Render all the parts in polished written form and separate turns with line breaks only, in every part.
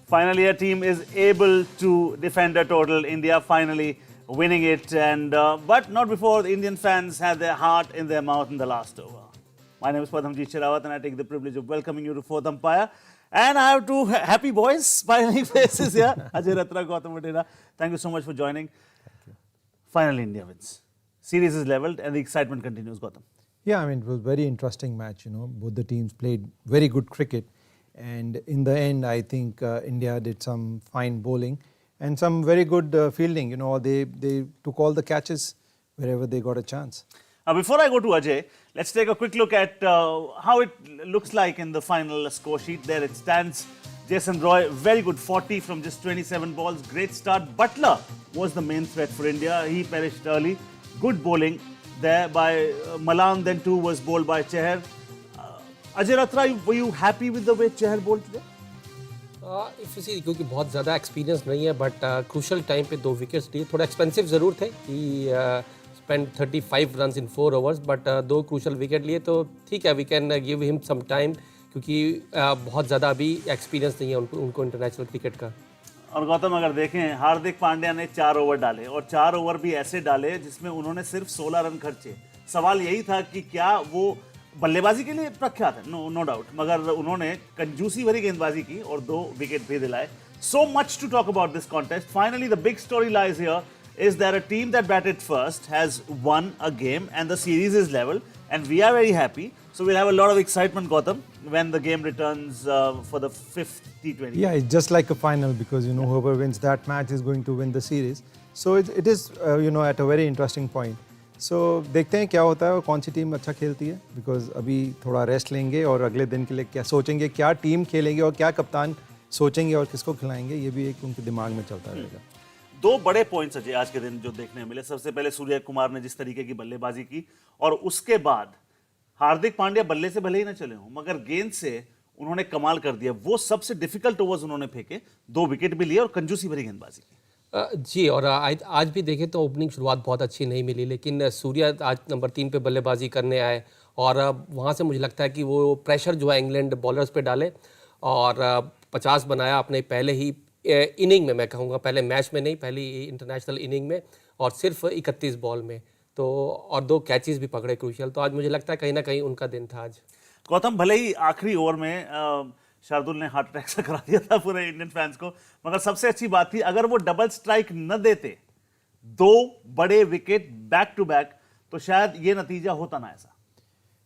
Finally, a team is able to defend a total. India finally winning it, and but not before the Indian fans had their heart in their mouth in the last over. My name is Padamjeet Sherawat, and I take the privilege of welcoming you to Fourth Umpire. And I have two happy boys, smiling faces here. Ajay Ratra, Gautam Vadera. Thank you so much for joining. Finally, India wins. Series is leveled, and the excitement continues, Gautam.
Yeah, I mean, it was a very interesting match, you know. Both the teams played very good cricket. And in the end, I think India did some fine bowling and some very good fielding. You know, they took all the catches wherever they got a chance.
Before I go to Ajay, let's take a quick look at how it looks like in the final score sheet. There it stands. Jason Roy, very good 40 from just 27 balls. Great start. Butler was the main threat for India. He perished early. Good bowling there by Malan. Then 2 was bowled by Chahar. Ajay Ratra, were you happy with the way Chahar bowled today?
If you see, क्योंकि बहुत ज़्यादा experience नहीं है, but crucial time पे 2 wickets लिए. थोड़ा expensive ज़रूर थे. He spent 35 runs in 4 overs, but 2 crucial wicket लिए, तो ठीक है, we can give him some time, क्योंकि बहुत ज़्यादा अभी एक्सपीरियंस नहीं है उनको इंटरनेशनल क्रिकेट का.
और गौतम, अगर देखें, हार्दिक पांड्या ने 4 ओवर डाले और 4 ओवर भी ऐसे डाले जिसमें उन्होंने सिर्फ 16 रन खर्चे. सवाल यही था कि क्या वो बल्लेबाजी के लिए प्रख्यात है, नो डाउट, मगर उन्होंने कंजूसी भरी गेंदबाजी की और 2 विकेट भी दिलाए. So much to talk about this contest. Finally, the big story lies here is that a team that batted first has won a game and the series is level, and we are very happy. So we'll have a lot of excitement, Gautam, when the game returns for the 5th T20.
Yeah, it's just like a final because, you know, whoever wins that match is going to win the series. So it is, you know, at a very interesting point. So देखते हैं क्या होता है और कौन सी team अच्छा खेलती है, बिकॉज अभी थोड़ा रेस्ट लेंगे और अगले दिन के लिए क्या सोचेंगे, क्या टीम खेलेंगे और क्या कप्तान सोचेंगे और किसको खिलाएंगे, ये भी एक उनके दिमाग में चलता रहेगा.
2 बड़े पॉइंट्स अजय आज के दिन जो देखने मिले. सबसे पहले सूर्य कुमार ने जिस तरीके की बल्लेबाजी की, और उसके बाद हार्दिक पांड्या बल्ले से भले ही ना चले हों मगर गेंद से उन्होंने कमाल कर दिया. वो सबसे डिफिकल्ट ओवर्स उन्होंने फेंके, 2 विकेट भी लिए और कंजूसी भरी गेंदबाजी की.
जी, और आज भी देखें तो ओपनिंग शुरुआत बहुत अच्छी नहीं मिली, लेकिन सूर्या आज नंबर 3 पे बल्लेबाजी करने आए और वहाँ से मुझे लगता है कि वो प्रेशर जो है इंग्लैंड बॉलर्स पे डाले और 50 बनाया अपने पहले ही इनिंग में. मैं कहूँगा पहले मैच में नहीं, पहली इंटरनेशनल इनिंग में, और सिर्फ 31 बॉल में, तो और 2 कैचेस भी पकड़े क्रूशियल. तो आज मुझे लगता है कहीं ना कहीं उनका दिन था आज.
गौतम, भले ही आखिरी ओवर में शार्दुल ने हार्ट अटैक से करा दिया था पूरे इंडियन फैंस को, मगर सबसे अच्छी बात थी अगर वो डबल स्ट्राइक न देते, 2 बड़े विकेट बैक टू बैक, तो शायद ये नतीजा होता ना ऐसा.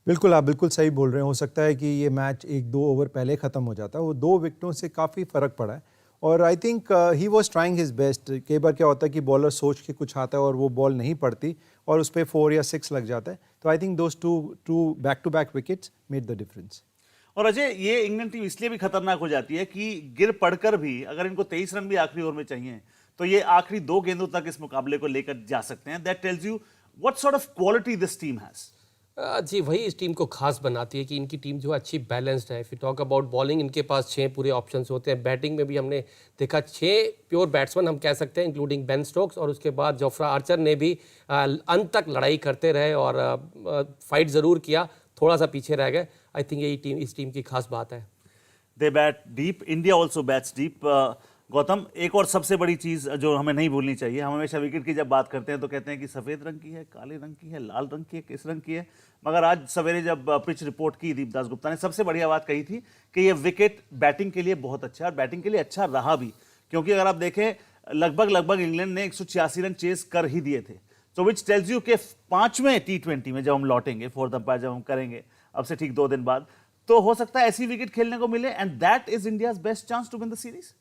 बिल्कुल, आप बिल्कुल सही बोल रहे हैं. हो सकता है कि ये मैच 1-2 ओवर पहले ख़त्म हो जाता. वो 2 विकेटों से काफ़ी फ़र्क पड़ा है और I think he was trying his best. कई बार क्या होता है कि बॉलर सोच के कुछ आता है और वो बॉल नहीं पड़ती और उस पर 4 या 6 लग जाता है. तो I think those two back to back wickets made the difference.
और अजय, ये इंग्लैंड टीम इसलिए भी खतरनाक हो जाती है कि गिर पड़कर भी अगर इनको 23 रन भी आखिरी ओवर में चाहिए तो ये आखिरी 2 गेंदों तक इस मुकाबले को लेकर जा सकते हैं. That tells you what sort of quality this team has.
जी, वही इस टीम को खास बनाती है कि इनकी टीम जो अच्छी बैलेंस्ड है. If you talk about bowling, इनके पास 6 पूरे ऑप्शंस होते हैं. बैटिंग में भी हमने देखा 6 प्योर बैट्समैन हम कह सकते हैं, इंक्लूडिंग बेन स्टोक्स, और उसके बाद जोफ्रा आर्चर ने भी अंत तक लड़ाई करते रहे और फाइट ज़रूर किया, थोड़ा सा पीछे रह गए. आई थिंक यही इस टीम की खास बात है.
They bat deep, India also bats deep. Gautam, एक और सबसे बड़ी चीज़ जो हमें नहीं भूलनी चाहिए, हम हमेशा विकेट की जब बात करते हैं तो कहते हैं कि सफ़ेद रंग की है, काले रंग की है, लाल रंग की है, किस रंग की है, मगर आज सवेरे जब पिच रिपोर्ट की दीपदास गुप्ता ने सबसे बढ़िया बात कही थी कि ये विकेट बैटिंग के लिए बहुत अच्छा है और बैटिंग के लिए अच्छा रहा भी, क्योंकि अगर आप देखें लगभग इंग्लैंड ने 186 रन चेस कर ही दिए थे. सो विच टेल्स यू कि 5वें T20 में जब हम लौटेंगे, फोर्थ अंपायर जब हम करेंगे अब से ठीक 2 दिन बाद, तो हो सकता है ऐसी विकेट खेलने को मिले, and that is India's best chance to win the series.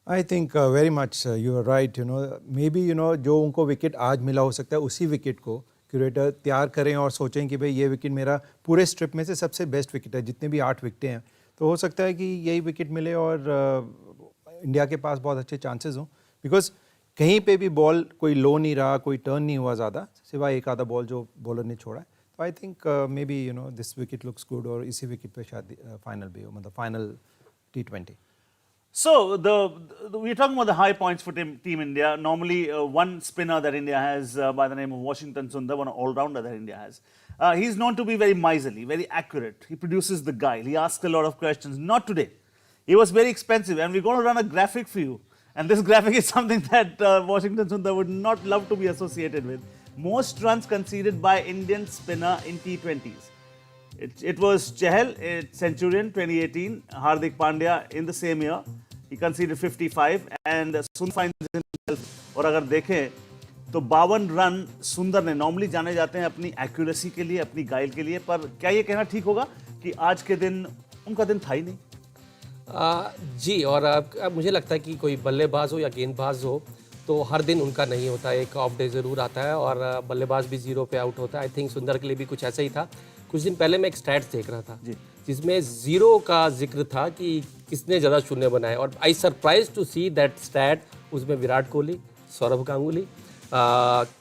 I think very much you are right. You know, maybe, you know, जो उनको विकेट आज मिला हो सकता है उसी विकेट को क्यूरेटर तैयार करें और सोचें कि भाई ये विकेट मेरा पूरे स्ट्रिप में से सबसे बेस्ट विकेट है, जितने भी 8 विकेटें हैं, तो हो सकता है कि यही विकेट मिले और इंडिया के पास बहुत अच्छे चांसेस हों. बिकॉज कहीं पे भी बॉल कोई लो नहीं रहा, कोई टर्न नहीं हुआ ज़्यादा, सिवाय एक आधा बॉल जो बॉलर ने छोड़ा है. तो I think may be, you no, this wicket looks good और इसी विकेट पे शायद फाइनल भी हो, मतलब final T20.
So we're talking about the high points for Team India. Normally, one spinner that India has by the name of Washington Sundar, one all-rounder that India has. He's known to be very miserly, very accurate. He produces the guile. He asks a lot of questions. Not today. He was very expensive, and we're going to run a graphic for you. And this graphic is something that Washington Sundar would not love to be associated with. Most runs conceded by Indian spinner in T20s. It was Chahal, Centurion 2018, Hardik Pandya in the same year. He conceded 55 and Sundar finds himself. और अगर देखें तो 52 run सुंदर ने, normally जाने जाते हैं अपनी एक्यूरेसी के लिए, अपनी गाइल के लिए, पर क्या ये कहना ठीक होगा कि आज के दिन उनका दिन था ही नहीं?
जी, और अब मुझे लगता है कि कोई बल्लेबाज हो या गेंदबाज हो तो हर दिन उनका नहीं होता, एक ऑफ डे ज़रूर आता है और बल्लेबाज भी 0 पे आउट होता है। आई थिंक सुंदर के लिए भी कुछ ऐसा ही था। कुछ दिन पहले मैं एक स्टैट्स देख रहा था जिसमें 0 का जिक्र था कि किसने ज़्यादा शून्य बनाए, और I surprise to see that stat. उसमें विराट कोहली, सौरभ गांगुली,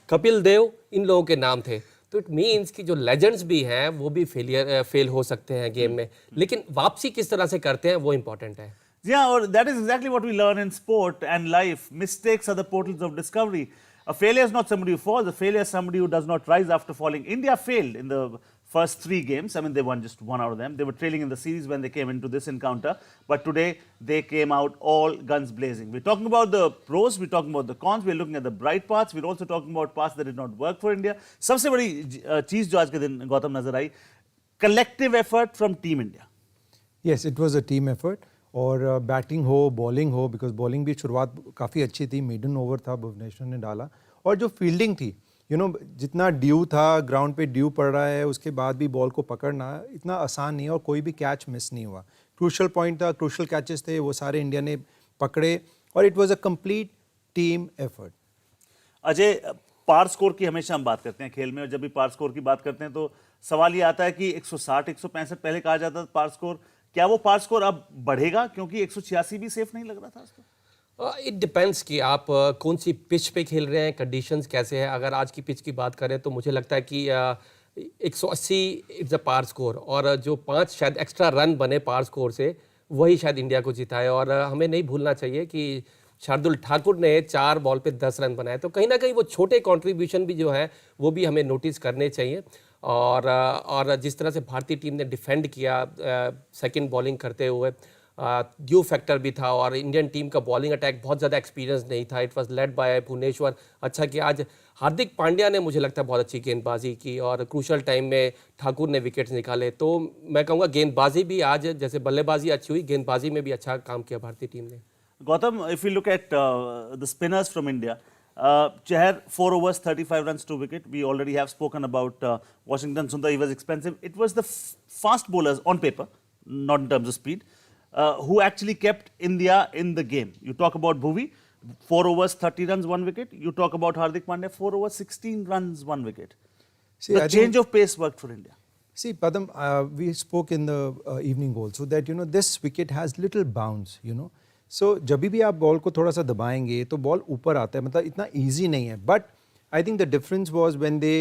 कपिल देव, इन लोगों के नाम थे। तो इट मीन्स कि जो लेजेंड्स भी हैं वो भी फेल हो सकते हैं गेम में, लेकिन वापसी किस तरह से करते हैं वो इंपॉर्टेंट है।
Yeah, or that is exactly what we learn in sport and life. Mistakes are the portals of discovery. A failure is not somebody who falls. A failure is somebody who does not rise after falling. India failed in the first 3 games. I mean, they won just 1 out of them. They were trailing in the series when they came into this encounter. But today, they came out all guns blazing. We're talking about the pros. We're talking about the cons. We're looking at the bright parts. We're also talking about parts that did not work for India. सबसे बड़ी चीज़ जो आज के दिन गौतम नजर आई, collective effort from Team India.
Yes, it was a team effort. और batting हो, bowling हो, बिकॉज बॉलिंग भी शुरुआत काफ़ी अच्छी थी, मिडन ओवर था भुवनेश्वर ने डाला, और जो फील्डिंग थी, जितना ड्यू था, ग्राउंड पे ड्यू पड़ रहा है, उसके बाद भी बॉल को पकड़ना इतना आसान नहीं है और कोई भी कैच मिस नहीं हुआ। क्रूशल पॉइंट था, क्रूशल कैचेस थे, वो सारे इंडिया ने पकड़े और it was a complete team effort.
Ajay, par score की हमेशा हम बात करते हैं खेल में, और जब भी पार स्कोर की बात करते हैं तो सवाल ये आता है कि 160, 165 पहले कहा जाता था पार स्कोर, क्या वो पार स्कोर अब बढ़ेगा? क्योंकि 186 भी सेफ नहीं लग रहा था उसको।
इट डिपेंड्स कि आप कौन सी पिच पे खेल रहे हैं, कंडीशंस कैसे हैं। अगर आज की पिच की बात करें तो मुझे लगता है कि 180 इट्स अ पार स्कोर, और जो 5 शायद एक्स्ट्रा रन बने पार स्कोर से, वही शायद इंडिया को जिताए। और हमें नहीं भूलना चाहिए कि शार्दुल ठाकुर ने 4 बॉल पे 10 रन बनाए, तो कहीं ना कहीं वो छोटे कंट्रीब्यूशन भी जो है वो भी हमें नोटिस करने चाहिए। और जिस तरह से भारतीय टीम ने डिफेंड किया सेकंड बॉलिंग करते हुए, ड्यू फैक्टर भी था, और इंडियन टीम का बॉलिंग अटैक बहुत ज़्यादा एक्सपीरियंस नहीं था। It was led by Bhuvneshwar. अच्छा कि आज हार्दिक पांड्या ने मुझे लगता है बहुत अच्छी गेंदबाजी की, और क्रूशल टाइम में ठाकुर ने विकेट्स निकाले। तो मैं कहूँगा गेंदबाजी भी आज, जैसे बल्लेबाजी अच्छी हुई, गेंदबाजी में भी अच्छा काम किया भारतीय टीम ने।
Gautam, if you look at the spinners from India, Chahar 4 overs, 35 runs, 2 wicket. We already have spoken about Washington Sundar. He was expensive. It was the fast bowlers on paper, not in terms of speed, who actually kept India in the game. You talk about Bhuvi, 4 overs, 30 runs, 1 wicket. You talk about Hardik Pandya, 4 overs, 16 runs, 1 wicket. See, the change of pace worked for India.
See, Padam, we spoke in the evening also that, this wicket has little bounce, सो जब भी आप ball को थोड़ा सा दबाएंगे तो ball ऊपर आता है, मतलब इतना इजी नहीं है। But I think the difference was when they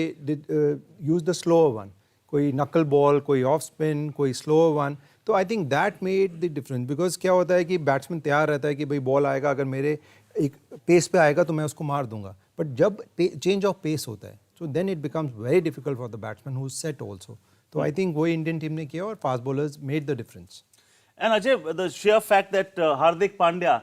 use the slower one, कोई नकल बॉल, कोई ऑफ स्पिन, कोई स्लोअर वन। तो I think that made the difference, because क्या होता है कि बैट्समैन तैयार रहता है कि भाई बॉल आएगा, अगर मेरे एक पेस पे आएगा तो मैं उसको मार दूंगा। बट जब चेंज ऑफ पेस होता है so then it becomes very difficult for the batsman who is set also. तो आई थिंक वही इंडियन टीम ने किया और fast bowlers made the difference.
And Ajay, the sheer fact that Hardik Pandya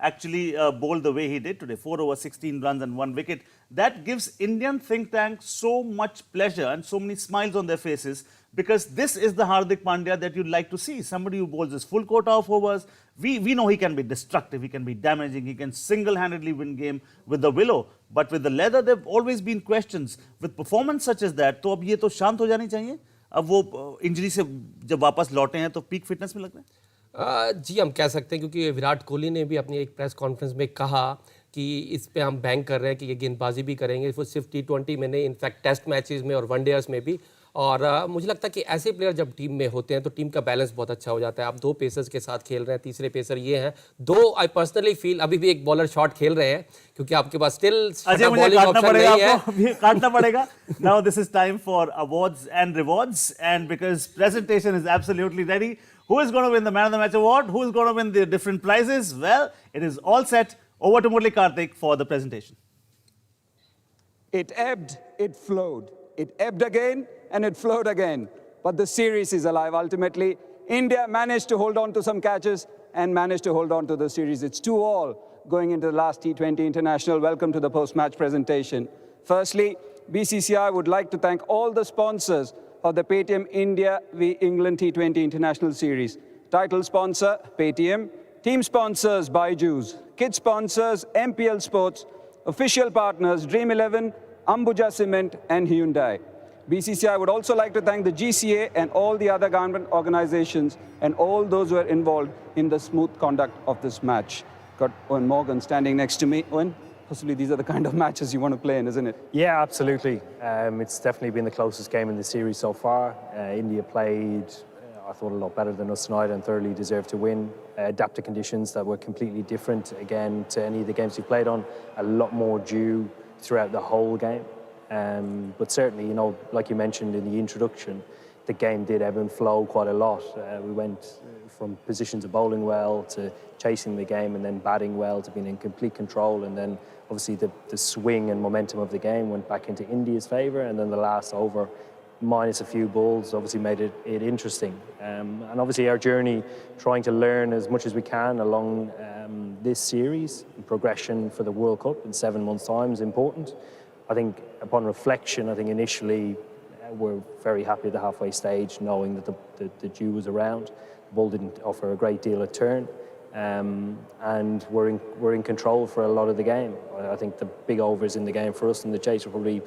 actually bowled the way he did today, 4 overs, 16 runs and 1 wicket, that gives Indian think tank so much pleasure and so many smiles on their faces, because this is the Hardik Pandya that you'd like to see. Somebody who bowls his full quota of overs. We know he can be destructive, he can be damaging, he can single-handedly win game with the willow. But with the leather, there have always been questions. With performance such as that, तो अब ये तो शांत हो जानी चाहिए। अब वो इंजरी से जब वापस लौटे हैं तो पीक फिटनेस में लग रहे हैं।
जी, हम कह सकते हैं, क्योंकि विराट कोहली ने भी अपनी एक प्रेस कॉन्फ्रेंस में कहा कि इस पे हम बैंक कर रहे हैं कि ये गेंदबाजी भी करेंगे, वो सिर्फ T20 में नहीं, इनफैक्ट टेस्ट मैचेस में और वनडेयर्स में भी। और मुझे लगता है कि ऐसे प्लेयर जब टीम में होते हैं तो टीम का बैलेंस बहुत अच्छा हो जाता है। आप 2 पेसर्स के साथ खेल रहे हैं, तीसरे पेसर ये हैं, 2 आई पर्सनली फील अभी भी एक बॉलर शॉट खेल रहे हैं, क्योंकि आपके पास स्टिल बॉलिंग ऑप्शन नहीं है।
काटना पड़ेगा। Now this is time for awards and rewards, and because presentation is absolutely ready. Who is going to win the Man of the Match award? Who is going to win the different prizes? Well, it is all set. Over to Murli Karthik for the presentation.
It ebbed, it flowed. It ebbed again and it flowed again. But the series is alive ultimately. India managed to hold on to some catches and managed to hold on to the series. It's 2-all going into the last T20 International. Welcome to the post-match presentation. Firstly, BCCI would like to thank all the sponsors of the Paytm India v England T20 International Series. Title sponsor, Paytm. Team sponsors, Byju's. Kit sponsors, MPL Sports. Official partners, Dream 11, Ambuja Cement, and Hyundai. BCCI would also like to thank the GCA and all the other government organizations and all those who are involved in the smooth conduct of this match. Got Owen Morgan standing next to me. Owen, possibly these are the kind of matches you want to play in, isn't it?
Yeah, absolutely. It's definitely been the closest game in the series so far. India played, I thought, a lot better than us tonight and thoroughly deserved to win. Adapted conditions that were completely different, again, to any of the games we played on. A lot more dew throughout the whole game. But certainly, you know, like you mentioned in the introduction, the game did ebb and flow quite a lot. We went from positions of bowling well to chasing the game and then batting well to being in complete control, and then obviously the swing and momentum of the game went back into India's favour, and then the last over, minus a few balls, obviously made it interesting. And obviously our journey, trying to learn as much as we can along this series, progression for the World Cup in 7 months' time is important. I think upon reflection, I think initially we're very happy at the halfway stage, knowing that the dew was around. The ball didn't offer a great deal of turn, and we're in control for a lot of the game. I think the big overs in the game for us in the chase were probably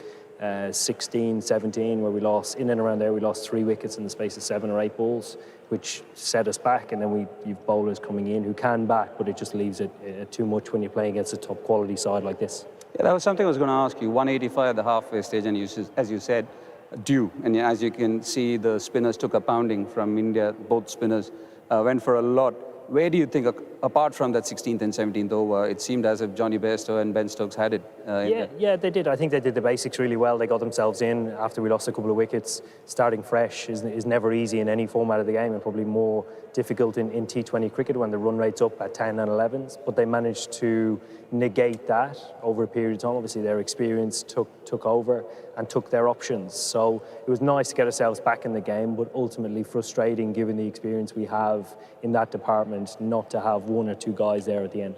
16, 17, where we lost, in and around there, we lost 3 wickets in the space of 7 or 8 balls, which set us back. And then you've bowlers coming in who can bat, but it just leaves it too much when you're playing against a top quality side like this.
Yeah, that was something I was going to ask you. 185 at the halfway stage, and as you said, dew. And as you can see, the spinners took a pounding from India. Both spinners went for a lot. Where do you think, apart from that 16th and 17th over, it seemed as if Johnny Bairstow and Ben Stokes had it?
Yeah, they did. I think they did the basics really well. They got themselves in after we lost a couple of wickets. Starting fresh is never easy in any format of the game, and probably more difficult in T20 cricket when the run rate's up at 10 and 11s. But they managed to negate that over a period of time. Obviously, their experience took over and took their options. So it was nice to get ourselves back in the game, but ultimately frustrating, given the experience we have in that department, not to have 1 or 2 guys there at the end.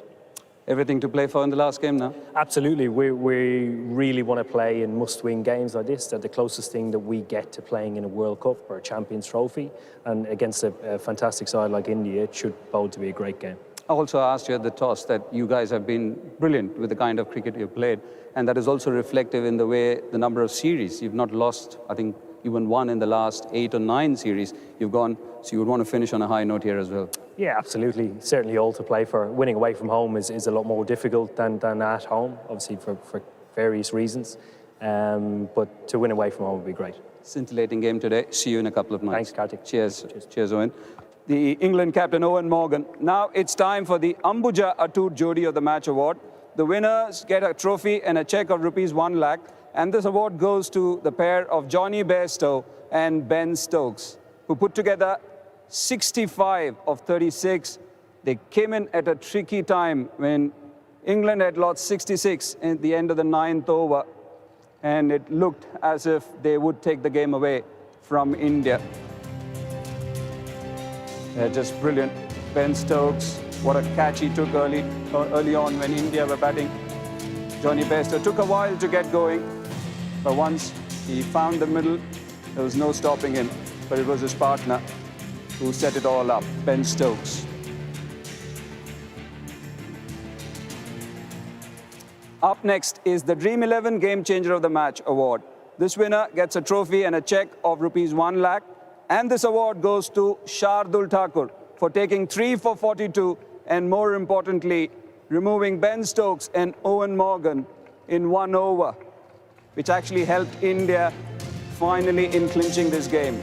Everything to play for in the last game now?
Absolutely. We really want to play in must-win games like this. They're the closest thing that we get to playing in a World Cup or a Champions Trophy. And against a fantastic side like India, it should bode to be a great game.
I also asked you at the toss that you guys have been brilliant with the kind of cricket you've played. And that is also reflective in the way, the number of series. You've not lost, I think, even 1 in the last 8 or 9 series. You've gone, so you would want to finish on a high note here as well.
Yeah, absolutely. Certainly all to play for. Winning away from home is a lot more difficult than at home, obviously for various reasons. But to win away from home would be great.
Scintillating game today. See you in a couple of nights.
Thanks, Kartik.
Cheers. Cheers, Owen. The England captain, Owen Morgan. Now it's time for the Ambuja Atoot Jodi of the Match Award. The winners get a trophy and a cheque of ₹1 lakh. And this award goes to the pair of Johnny Bairstow and Ben Stokes, who put together 65 of 36. They came in at a tricky time when England had lost 66 at the end of the 9th over. And it looked as if they would take the game away from India. They're just brilliant. Ben Stokes, what a catch he took early on when India were batting. Johnny Bairstow took a while to get going, but once he found the middle, there was no stopping him. But it was his partner who set it all up, Ben Stokes. Up next is the Dream 11 Game Changer of the Match Award. This winner gets a trophy and a cheque of ₹1 lakh. And this award goes to Shardul Thakur for taking 3 for 42 and, more importantly, removing Ben Stokes and Owen Morgan in 1 over, which actually helped India finally in clinching this game.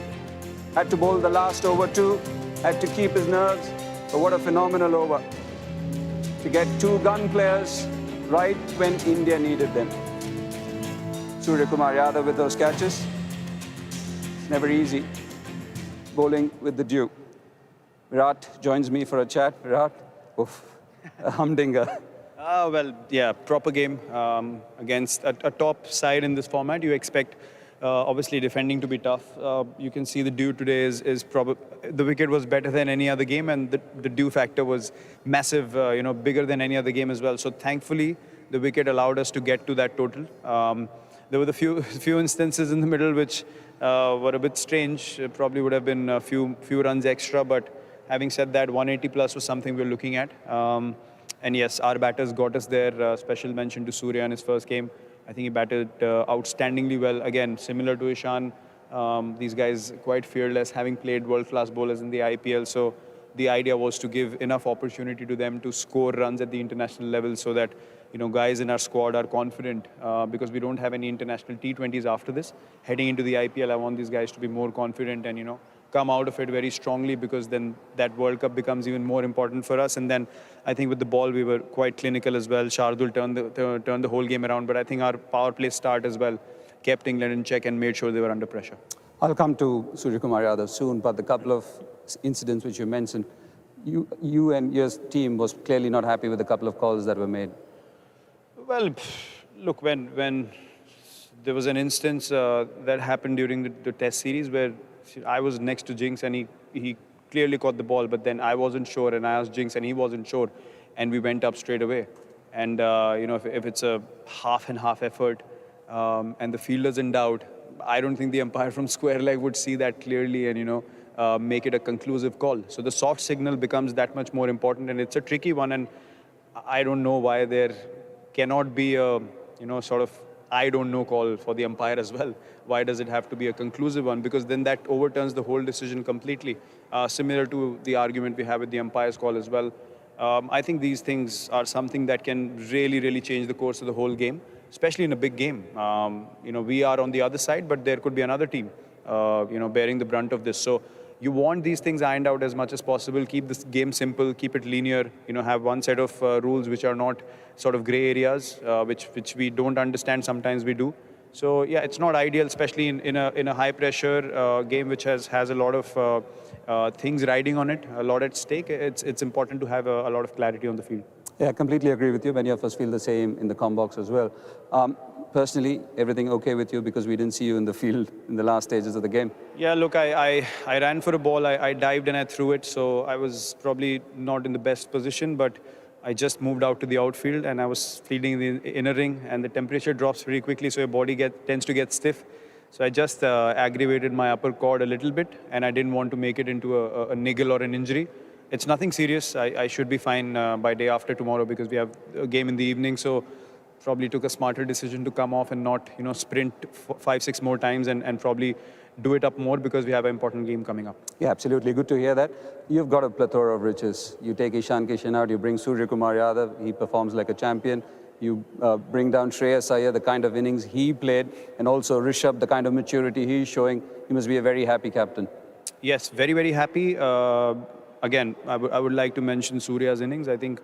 Had to bowl the last over too, had to keep his nerves, but what a phenomenal over. To get 2 gun players right when India needed them. Surya Kumar Yadav with those catches. It's never easy bowling with the dew. Virat joins me for a chat. Virat, oof, a humdinger.
Well, yeah, proper game against a top side in this format. You expect
Obviously, defending to be tough. You can see the dew today is probably the wicket was better than any other game, and the dew factor was massive. Bigger than any other game as well. So thankfully, the wicket allowed us to get to that total. There were the few instances in the middle which were a bit strange. Probably would have been a few runs extra, but having said that, 180 plus was something we were looking at. And yes, our batters got us there. Special mention to Surya in his first game. I think he batted outstandingly well. Again, similar to Ishan, these guys quite fearless, having played world-class bowlers in the IPL. So the idea was to give enough opportunity to them to score runs at the international level, so that guys in our squad are confident, because we don't have any international T20s after this. Heading into the IPL, I want these guys to be more confident and come out of it very strongly, because then that World Cup becomes even more important for us. And then I think with the ball we were quite clinical as well. Shardul turned the whole game around, but I think our power play start as well kept England in check and made sure they were under pressure.
I'll come to Suryakumar Yadav soon, but the couple of incidents which you mentioned, you and your team was clearly not happy with the couple of calls that were made.
Well, look, when there was an instance that happened during the Test series where I was next to Jinx and he clearly caught the ball, but then I wasn't sure, and I asked Jinx and he wasn't sure, and we went up straight away. And if it's a half and half effort and the fielder's in doubt, I don't think the umpire from square leg would see that clearly and make it a conclusive call. So the soft signal becomes that much more important, and it's a tricky one. And I don't know why there cannot be a sort of I don't know call for the umpire as well. Why does it have to be a conclusive one? Because then that overturns the whole decision completely. Similar to the argument we have with the umpire's call as well. I think these things are something that can really change the course of the whole game, especially in a big game. We are on the other side, but there could be another team, bearing the brunt of this. So you want these things ironed out as much as possible. Keep this game simple, keep it linear. Have one set of rules which are not sort of grey areas, which we don't understand. Sometimes we do. So yeah, it's not ideal, especially in a high pressure game which has a lot of things riding on it, a lot at stake. It's important to have a lot of clarity on the field.
Yeah, I completely agree with you. Many of us feel the same in the comm box as well. Personally, everything okay with you, because we didn't see you in the field in the last stages of the game?
Yeah, look, I ran for a ball, I dived and I threw it, so I was probably not in the best position, but I just moved out to the outfield and I was fielding the inner ring, and the temperature drops very quickly, so your body tends to get stiff. So I just aggravated my upper cord a little bit, and I didn't want to make it into a niggle or an injury. It's nothing serious. I should be fine by day after tomorrow, because we have a game in the evening. So probably took a smarter decision to come off and not sprint 5-6 more times and probably do it up more, because we have an important game coming up.
Yeah, absolutely. Good to hear that. You've got a plethora of riches. You take Ishan Kishan out, you bring Suryakumar Yadav, he performs like a champion. You bring down Shreyas Iyer, the kind of innings he played, and also Rishabh, the kind of maturity he's showing. He must be a very happy captain.
Yes, very happy. Again, I would like to mention Surya's innings. I think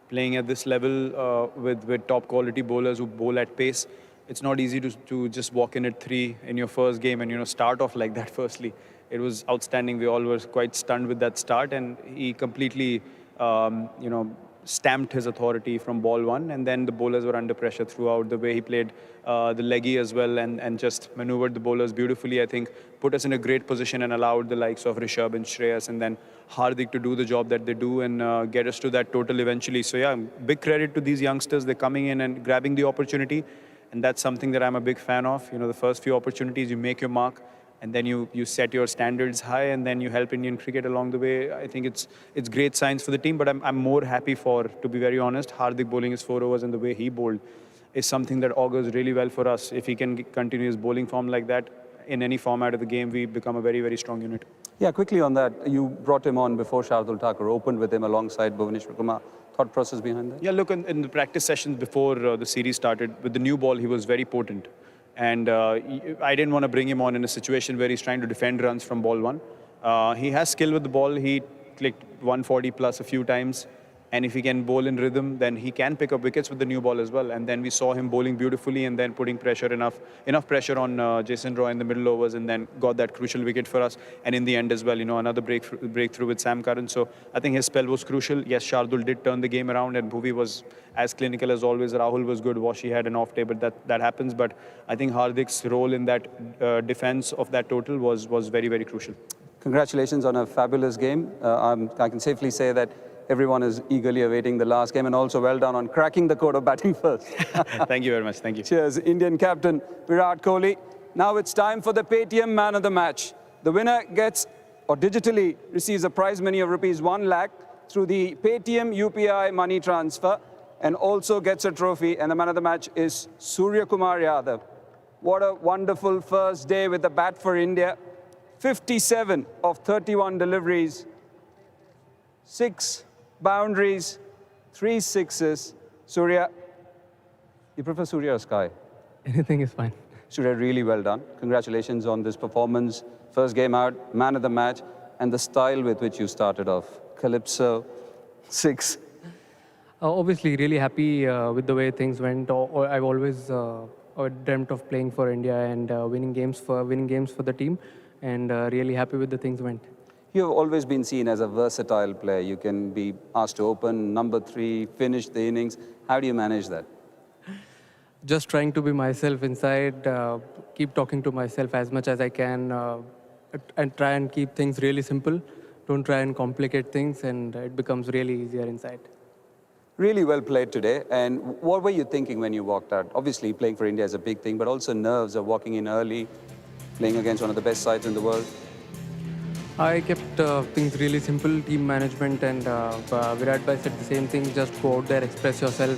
playing at this level with top quality bowlers who bowl at pace, it's not easy to just walk in at 3 in your first game and start off like that. Firstly, it was outstanding. We all were quite stunned with that start, and he completely stamped his authority from ball 1, and then the bowlers were under pressure throughout. The way he played the leggy as well and just maneuvered the bowlers beautifully, I think put us in a great position and allowed the likes of Rishabh and Shreyas and then Hardik to do the job that they do and get us to that total eventually. So yeah, big credit to these youngsters. They're coming in and grabbing the opportunity, and that's something that I'm a big fan of. The first few opportunities, you make your mark, and then you set your standards high, and then you help Indian cricket along the way. I think it's great signs for the team, but I'm more happy to be very honest, Hardik bowling his 4 overs and the way he bowled is something that augurs really well for us. If he can continue his bowling form like that in any format of the game, we become a very strong unit.
Yeah, quickly on that, you brought him on before Shardul Thakur, opened with him alongside Bhuvaneshwar Kumar. Thought process behind that?
Yeah, look, in the practice sessions before the series started, with the new ball, he was very potent. And I didn't want to bring him on in a situation where he's trying to defend runs from ball 1. He has skill with the ball. He clicked 140 plus a few times. And if he can bowl in rhythm, then he can pick up wickets with the new ball as well. And then we saw him bowling beautifully and then putting pressure, enough pressure on Jason Roy in the middle overs, and then got that crucial wicket for us. And in the end as well, another breakthrough with Sam Curran. So I think his spell was crucial. Yes, Shardul did turn the game around, and Bhuvi was as clinical as always. Rahul was good. Washi had an off day, but that happens. But I think Hardik's role in that defense of that total was very, very crucial.
Congratulations on a fabulous game. I can safely say that everyone is eagerly awaiting the last game, and also well done on cracking the code of batting first.
Thank you very much. Thank you. Cheers, Indian captain Virat Kohli. Now it's time for the Paytm Man of the Match. The winner gets, or digitally receives a prize money of rupees 1 lakh through the Paytm UPI money transfer, and also gets a trophy. And the man of the match is Surya Kumar Yadav. What a wonderful first day with the bat for India. 57 of 31 deliveries, 6 boundaries, 3 sixes. Surya, you prefer Surya or Sky?
Anything is fine.
Surya, really well done. Congratulations on this performance. First game out, man of the match, and the style with which you started off. Calypso, 6.
Obviously, really happy with the way things went. I've always dreamt of playing for India and winning games for the team, and really happy with the things went.
You have always been seen as a versatile player. You can be asked to open, number 3, finish the innings. How do you manage that?
Just trying to be myself inside, keep talking to myself as much as I can, and try and keep things really simple. Don't try and complicate things, and it becomes really easier inside.
Really well played today. And what were you thinking when you walked out? Obviously, playing for India is a big thing, but also nerves of walking in early, playing against one of the best sides in the world.
I kept things really simple, team management, and Virat Bhai said the same thing, just go out there, express yourself,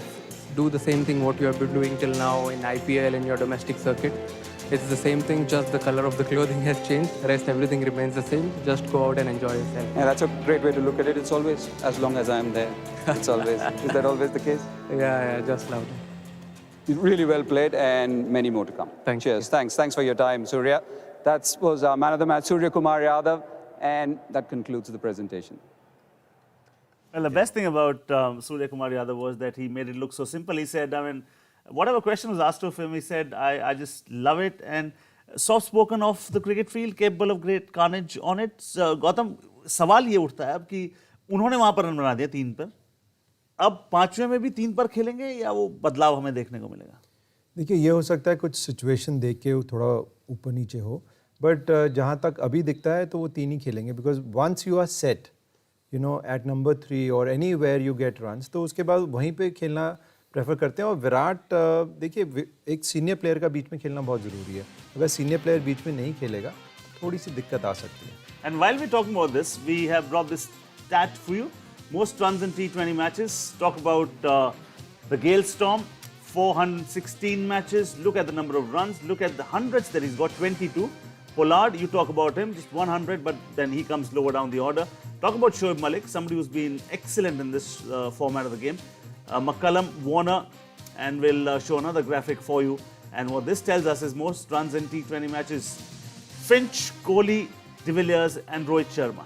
do the same thing what you have been doing till now in IPL, in your domestic circuit. It's the same thing, just the color of the clothing has changed. The rest, everything remains the same. Just go out and enjoy yourself.
Yeah, that's a great way to look at it. It's always, as long as I'm there, it's always. Is that always the case?
Yeah, just love it.
Really well played, and many more to come.
Thank
Cheers. Thanks for your time, Surya. That was our man of the match, Surya Kumar Yadav, and that concludes the presentation.
Well, the best thing about Surya Kumar Yadav was that he made it look so simple. He said, whatever question was asked of him, he said, I just love it, and soft-spoken off the cricket field, capable of great carnage on it. Gautam, सवाल ये उठता है अब कि उन्होंने वहाँ पर run बना दिया 3 पर, अब 5वें में भी 3 पर खेलेंगे या वो बदलाव हमें देखने को मिलेगा?
देखिए, ये हो सकता है कुछ सिचुएशन देख के वो थोड़ा ऊपर नीचे हो, बट जहाँ तक अभी दिखता है तो वो 3 ही खेलेंगे, because once you are set at number 3 और anywhere you get runs, तो उसके बाद वहीं पे खेलना प्रेफर करते हैं. और विराट, देखिए, एक सीनियर प्लेयर का बीच में खेलना बहुत ज़रूरी है. अगर सीनियर प्लेयर बीच में नहीं खेलेगा थोड़ी सी दिक्कत आ सकती है.
And while we're talking about this, we have brought this stat for you. Most runs in T20 matches. Talk about the Gale Storm, 416 matches. Look at the number of runs. Look at the hundreds that he's got, 22. Pollard, you talk about him, just 100, but then he comes lower down the order. Talk about Shoaib Malik, somebody who's been excellent in this format of the game. McCullum, Warner, and we'll show another graphic for you. And what this tells us is most runs in T20 matches. Finch, Kohli, De Villiers and Rohit Sharma.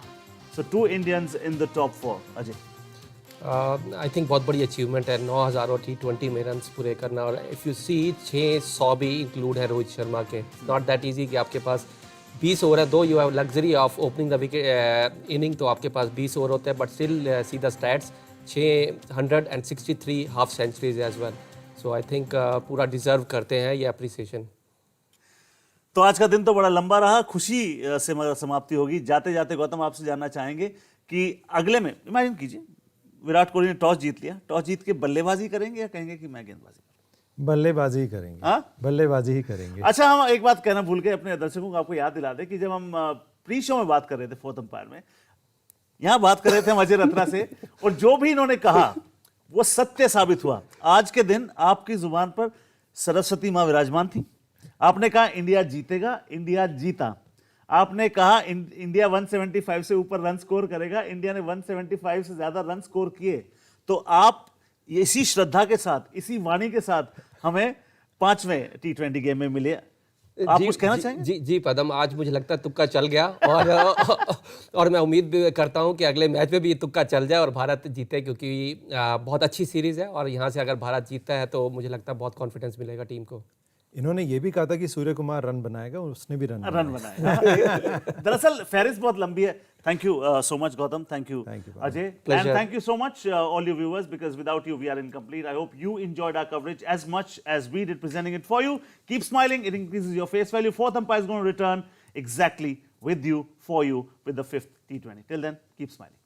So 2 Indians in the top 4. Ajay.
I think बहुत बड़ी achievement है 9000 और T20 में runs पूरे करना. और if you see 600 भी include है रोहित शर्मा के. नॉट दैट इजी कि आपके पास 20 ओवर है, though you have luxury of opening the wicket inning, तो आपके पास 20 ओवर होते हैं, but still see the stats 663 half centuries as well. So I think पूरा डिजर्व करते हैं ये अप्रिसिएशन.
तो आज का दिन तो बड़ा लंबा रहा, खुशी से समाप्ति होगी. जाते जाते गौतम आपसे जानना चाहेंगे कि अगले में इमेजिन कीजिए विराट कोहली ने टॉस जीत लिया, टॉस जीत के बल्लेबाजी करेंगे या कहेंगे कि मैं गेंदबाजी करूं?
बल्लेबाजी ही करेंगे. हाँ, बल्लेबाजी ही करेंगे.
अच्छा, हम एक बात कहना भूल गए अपने दर्शकों को, आपको याद दिला दे कि जब हम प्री शो में बात कर रहे थे 4th अंपायर में, यहां बात कर रहे थे हम अजय रत्रा से, और जो भी इन्होंने कहा वो सत्य साबित हुआ. आज के दिन आपकी जुबान पर सरस्वती मां विराजमान थी. आपने कहा इंडिया जीतेगा, इंडिया जीता. आपने कहा इंडिया 175 से ऊपर रन स्कोर करेगा, इंडिया ने 175 से ज्यादा रन स्कोर किए. तो आप इसी श्रद्धा के साथ, इसी वाणी के साथ हमें 5वें T20 गेम में मिले. आप कुछ कहना चाहेंगे?
जी पदम, आज मुझे लगता है तुक्का चल गया और मैं उम्मीद भी करता हूं कि अगले मैच में भी ये तुक्का चल जाए और भारत जीते, क्योंकि बहुत अच्छी सीरीज़ है और यहाँ से अगर भारत जीतता है तो मुझे लगता है बहुत कॉन्फिडेंस मिलेगा टीम को।
इन्होंने ये भी कहा था कि सूर्य कुमार रन बनाएगा, उसने भी रन
बनाया। दरअसल फहरिस्त बहुत लंबी है। Thank you so much Gautam, thank you Ajay, and thank you so much all you viewers, because without you we are incomplete. I hope you enjoyed our coverage as much as we did presenting it for you. Keep smiling, it increases your face value. Fourth umpire is going to return exactly with you, for you, with the 5th T20. Till then, keep smiling.